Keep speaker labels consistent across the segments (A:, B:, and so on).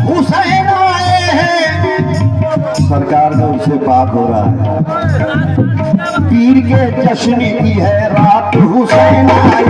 A: हुसैन आए हैं। सरकार का उनसे बात हो रहा है, पीर के जश्न की है रात, हुसैन आए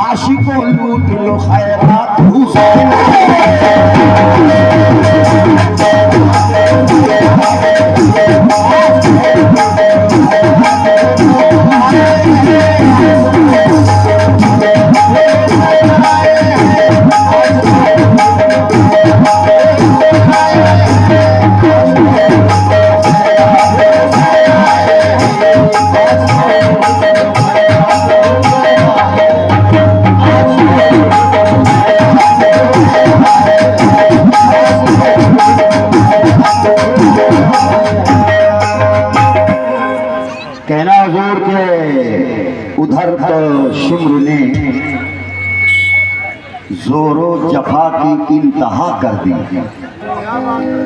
A: आशिकों लूट लो खैरात, हुसैन कहना हुजूर के उधर तो शिम्र ने जोरो जफा की इंतहा कर दी।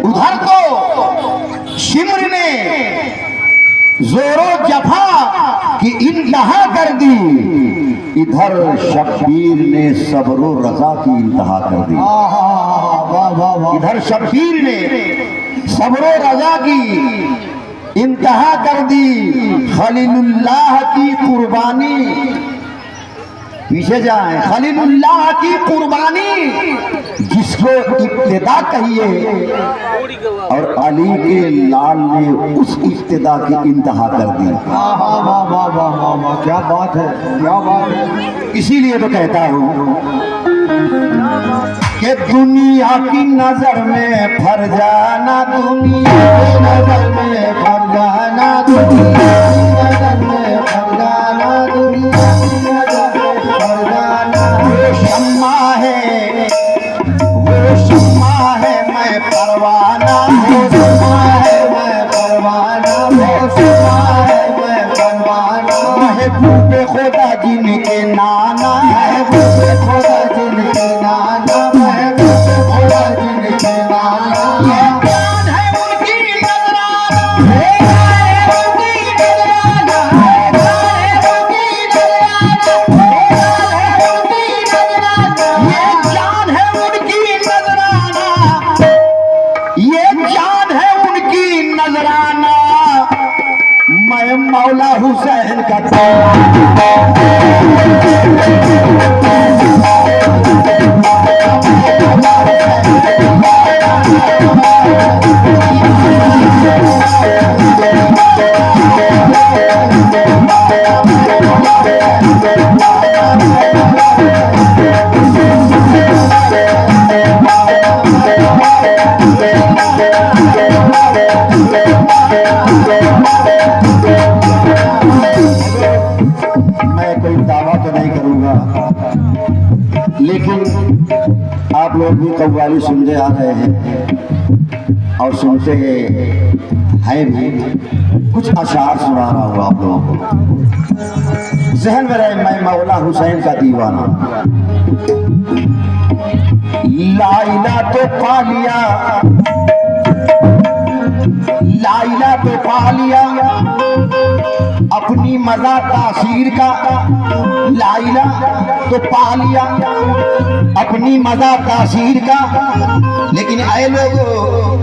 A: उधर तो शिम्र ने जोरो जफा की इंतहा कर दी, इधर शब्बीर ने सब्रो रजा की इंतहा कर दी। इधर शब्बीर ने सब्रो रजा की इंतहा कर दी। खलीलुल्लाह की कुर्बानी, पीछे जाए, खलीलुल्लाह की कुर्बानी जिसको इब्तिदा कहिए, और अली के लाल ने उस इब्तिदा की इंतहा कर दी। क्या बात है, क्या बात है। इसीलिए तो कहता हूँ कि दुनिया की नजर में फर जाना, दुनिया की नजर में फर जाना, दुनिया की नजर में फर जाना, दुनिया की नजर में फर जाना। वो शम्मा है, वो शम्मा है, मैं परवाना, वो शम्मा है, मैं परवाना, वो शम्मा है, मैं परवाना। महबूब खुदा जिनके नाना, महबूब खुदा जिनके नाना, मौला हुसैन का लेकिन आप लोग भी कव्वाली सुनते आ रहे हैं और सुनते हैं भी। कुछ अशार सुना रहा हूँ आप लोगों को, जहन में रहे, मैं मौला हुसैन का दीवाना। लाइला तो पा लिया, लाइला तो पा लिया अपनी मजा तासीर का, लाइला तो पा लिया अपनी मजा तासीर का। लेकिन आए लोग,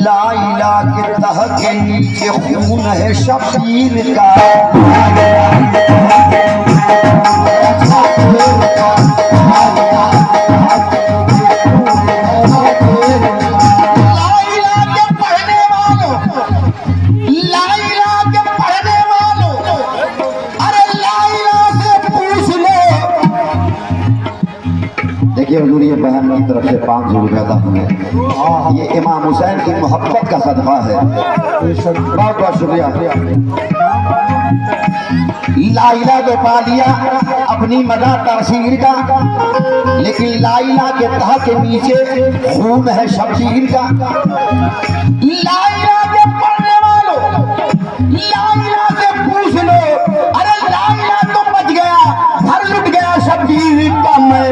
A: लाइला के तह के नीचे खून है शबीर का, लीजिए बहन की तरफ से 500 रुपया दान है। ये इमाम हुसैन की मोहब्बत का सदका है। बहुत बहुत शुक्रिया। लाइला तो पा लिया अपनी मदा तासीर का, लेकिन लाइला के तह के नीचे खून है शबीर का। लाइला के पढ़ने वालों, लाइला से पूछ लो, अरे लाइला तो बच गया, घर लुट गया शबीर का। मैं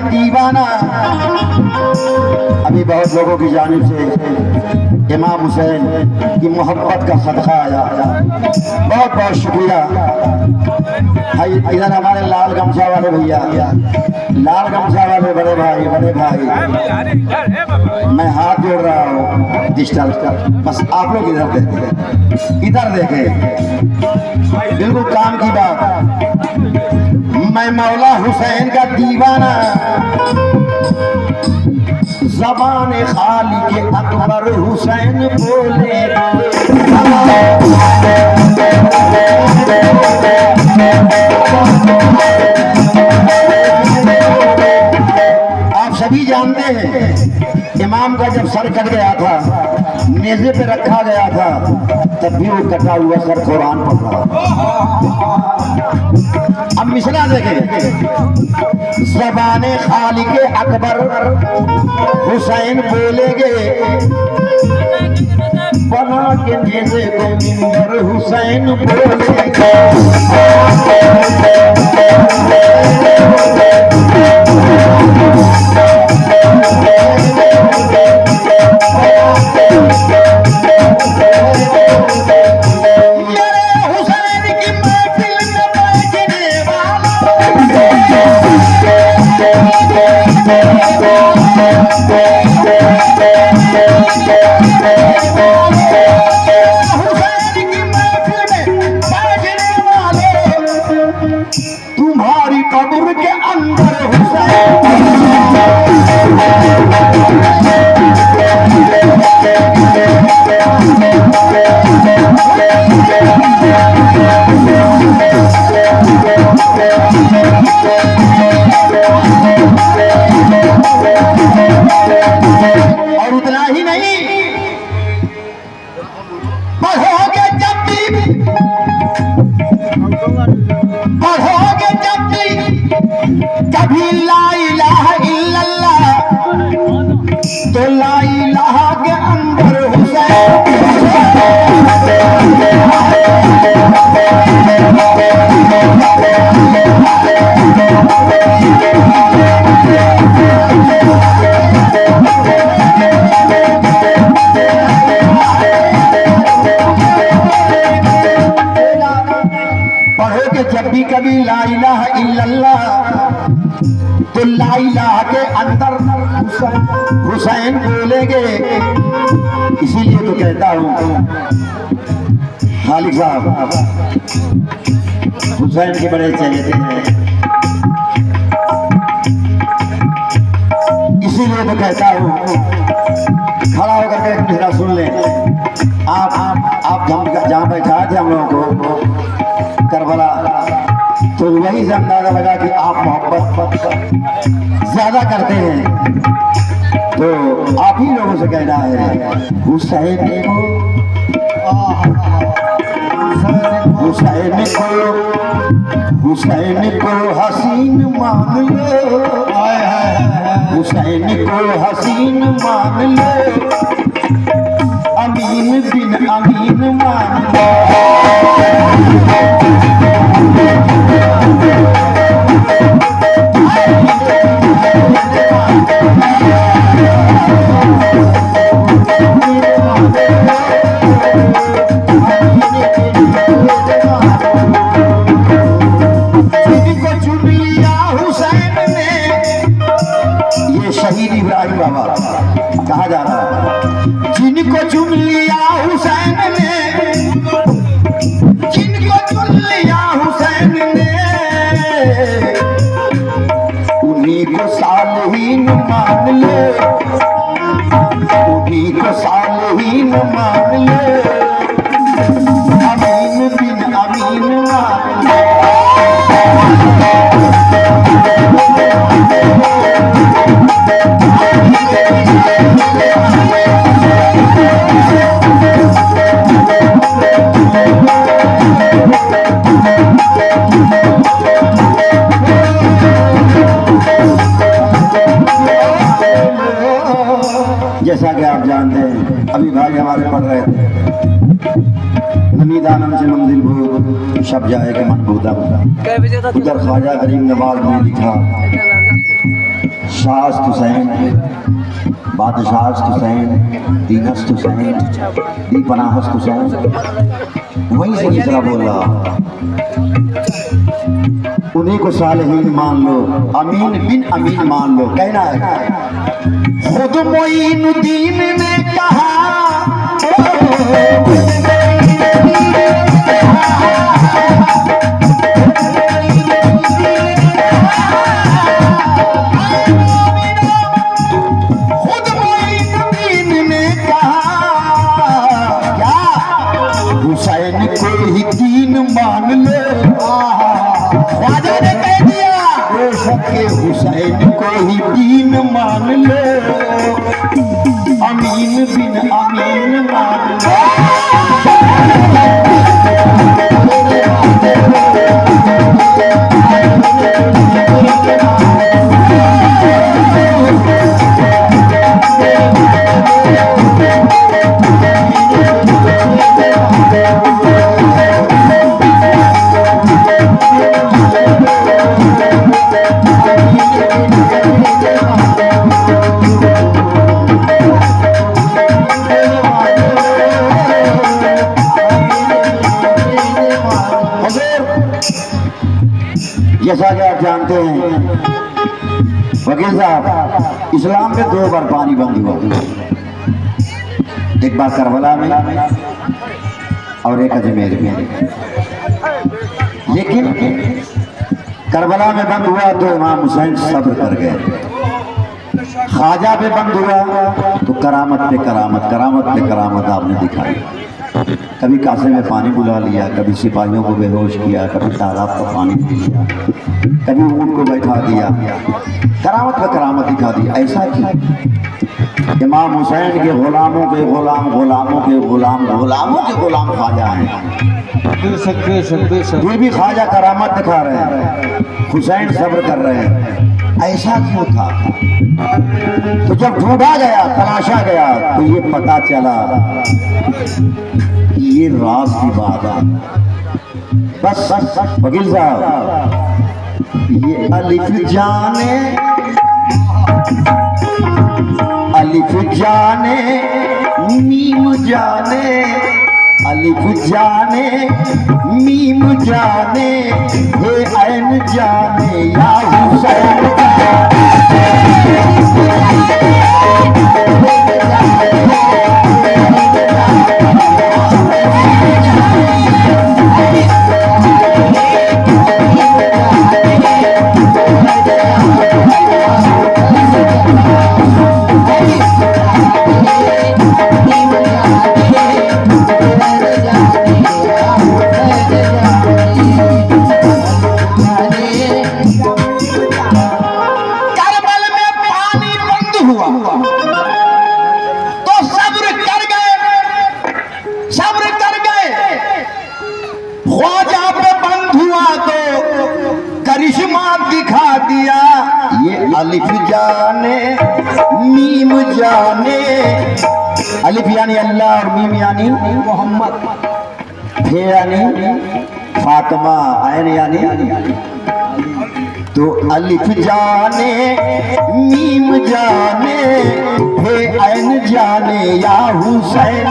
A: दीवाना। अभी बहुत लोगों की जानिब से इमाम हुसैन की मोहब्बत का सदका आया, बहुत बहुत शुक्रिया। इधर हमारे लाल गमछा वाले भैया, लाल गमछा वाले बड़े भाई, मैं हाथ जोड़ रहा हूँ डिजिटल का, बस आप लोग इधर देखें, इधर देखें, बिल्कुल काम की बात। मैं मौला हुसैन का दीवाना, ज़बान खाली के अकबर हुसैन बोले। आप सभी जानते हैं इमाम का जब सर कट गया था, नेज़े पे रखा गया था, तब भी वो कटा हुआ सर कुरान पढ़ रहा। अब मिसरा देखें, ज़बाने खालिके अकबर हुसैन बोलेंगे, बना के नेज़े को मिंबर हुसैन बोलेंगे। तुम्हारी कब्र के अंदर और उतना ही नहीं, पढ़ोगे जब भी, पढ़ोगे जब भी कभी ला इलाहा इल्लल्लाह, तो ला इलाहा के अंदर हुसैन। पढ़ोगे जब भी कभी ला इलाहा इल्लल्लाह, तो ला इलाहा के अंदर हुसैन बोलेंगे। इसीलिए तो कहता हूँ खालिक साहब हुसैन के बड़े चहेते हैं, इसीलिए तो कहता हूँ, खड़ा होकर के मेरा सुन लें। आप जहाँ बैठा थे हम लोगों को करबला, तो वही से अंदाजा लगा कि आप मोहब्बत ज्यादा करते हैं, तो आप ही लोगों से कहना है हुसैन को, हुसैन को हसीन मान लो, हुसैन को हसीन मान लो, अमीन बिन अमीन मान लो। जिनको चुन लिया हुसैन ने, ये शहीद इब्राहिम बाबा कहा जा रहा है, जिनको चुन लिया हुसैन ने, जिनको चुन लिया हुसैन ने, उन्हीं को सालहीन मान ले, उन्हीं को सालहीन मान ले, अमीन बिन अमीन मान ले। जैसा कि आप जानते हैं, अभी भाई हमारे पढ़ रहे थे, नमीदानम से मंजिल भूत शब जाए के मन भूता, उधर ख्वाजा गरीब नवाज ने लिखा, शास्त हुसैन बादशाहस्त हुसैन दीनस्त हुसैन दीपनाहस्त हुसैन, वहीं से दूसरा बोल रहा, उन्हीं को सालहीन मान लो, अमीन बिन अमीन मान लो। कहना है खुद मोइनुद्दीन ने कहा, खुद मोइनुद्दीन ने कहा, क्या हुसैन को ही दीन मान लो। ख्वाजा ने कह दिया के हुसैन को ही दीन मान लो, अमीन बिन अमीन मान लो। जैसा कि आप जानते हैं वकील साहब, इस्लाम में 2 बार पानी बंद हुआ, एक बार करबला में और एक अजमेर में। लेकिन करबला में बंद हुआ तो इमाम हुसैन सब्र कर गए, ख्वाजा पे बंद हुआ तो करामत पे करामत, करामत पे करामत आपने दिखाई। कभी कासे में पानी बुला लिया, कभी सिपाहियों को बेहोश किया, कभी तालाब का पानी पी लिया, कभी ऊँट को बैठा दिया, करामत पे करामत दिखा दी। ऐसा क्यों? इमाम हुसैन के गुलामों के गुलाम, गुलामों के गुलाम, गुलामों के गुलाम ख्वाजा हैं। फिर भी ख्वाजा करामत दिखा रहे हैं, हुसैन सब्र कर रहे हैं। ऐसा क्यों था? तो जब ढूंढा गया, तलाशा गया, तो ये पता चला ये राज की बात है। बस वकील साहब, ये अलिफ जाने, अलिफ जाने, मीम जाने, अलिफ जाने, मीम जाने, हे ऐन जाने या हुसैन। अलिफ जाने, मीम जाने, अलिफ यानी अल्लाह और मीम यानी मोहम्मद, फे यानी फातिमा, ऐन यानी तो अलिफ जाने मीम जाने हे ऐन जाने या हुसैन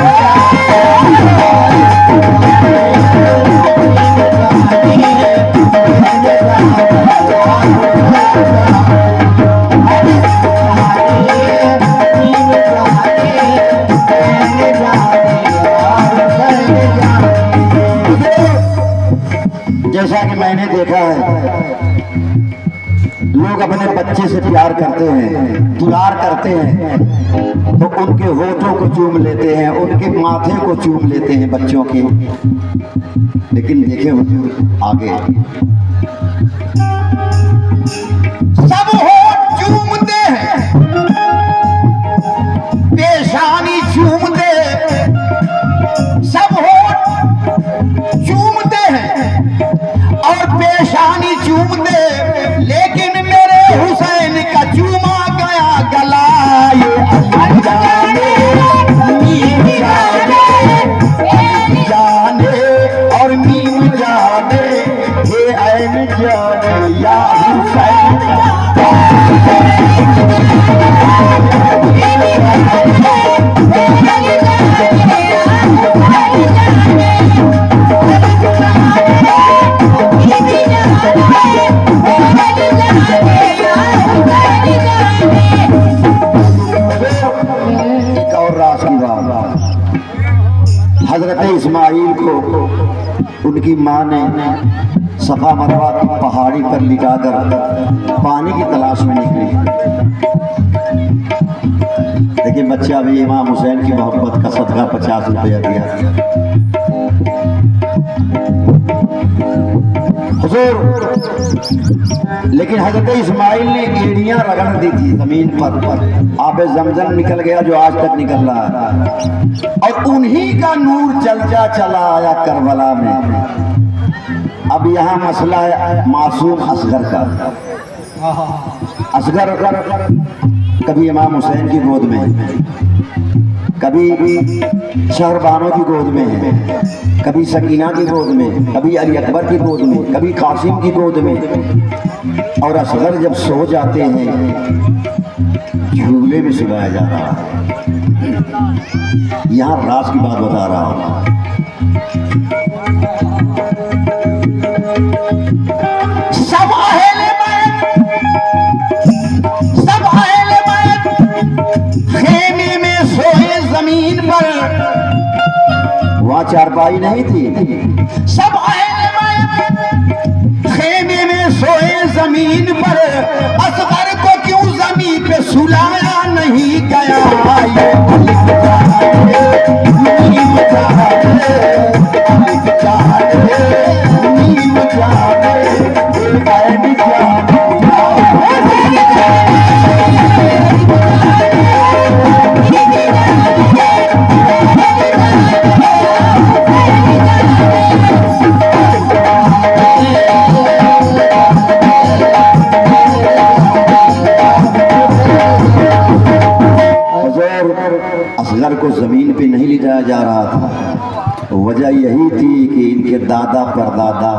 A: जैसा कि मैंने देखा है लोग अपने बच्चे से प्यार करते हैं, दुलार करते हैं, तो उनके होठों को चूम लेते हैं, उनके माथे को चूम लेते हैं बच्चों के। लेकिन देखे हुजूर आगे सब होठ चूमते हैं, पेशानी चूमते, सब होठ चूमते हैं और पेशानी चूमते, लेकिन मेरे हुसैन का चूमा गया गला। ये अल्लाह जाने मीम जाने और मीम जाने हे ऐन जाने या हुसैन हजरत इस्माइल को उनकी माँ ने सफा मरवा की पहाड़ी पर लिटाकर पानी की तलाश में निकली। लेकिन बच्चा भी इमाम हुसैन की मोहब्बत का सदका 50 रुपया दिया। हुजूर लेकिन हजरत इस्माइल ने एड़ियां रगड़ दी थी जमीन पर, आबे जमजम निकल गया जो आज तक निकल रहा है, और उन्हीं का नूर चलता चला आया करबला में। अब यहाँ मसला है मासूम असगर का। असगर कभी इमाम हुसैन की गोद में, कभी शहरबानों की गोद में है, कभी सकीना की गोद में, कभी अली अकबर की गोद में, कभी कासिम की गोद में। और असगर जब सो जाते हैं झूले में सुलाया जा रहा है। यहाँ राज की बात बता रहा हूँ। सब अहले बैत खेमे में सोए जमीन पर, वहाँ चारपाई नहीं थी। सब अहले बैत खेमे में सोए जमीन पर, असगर को क्यों जमीन पे सुलाया नहीं गया। असगर को जमीन पे नहीं ले जाया जा रहा था। वजह यही थी कि इनके दादा परदादा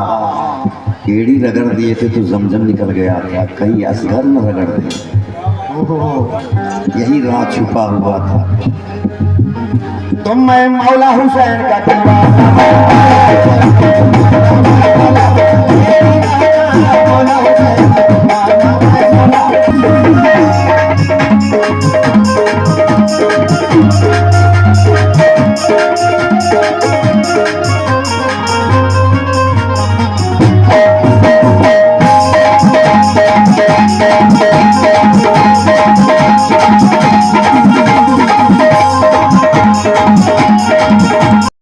A: एड़ी रगड़ दिए थे तो जमजम निकल गया था, कहीं असगर न रगड़ दे। यही राज छुपा हुआ था। तो मैं मौला हुसैन का दीवाना, मौला हुसैन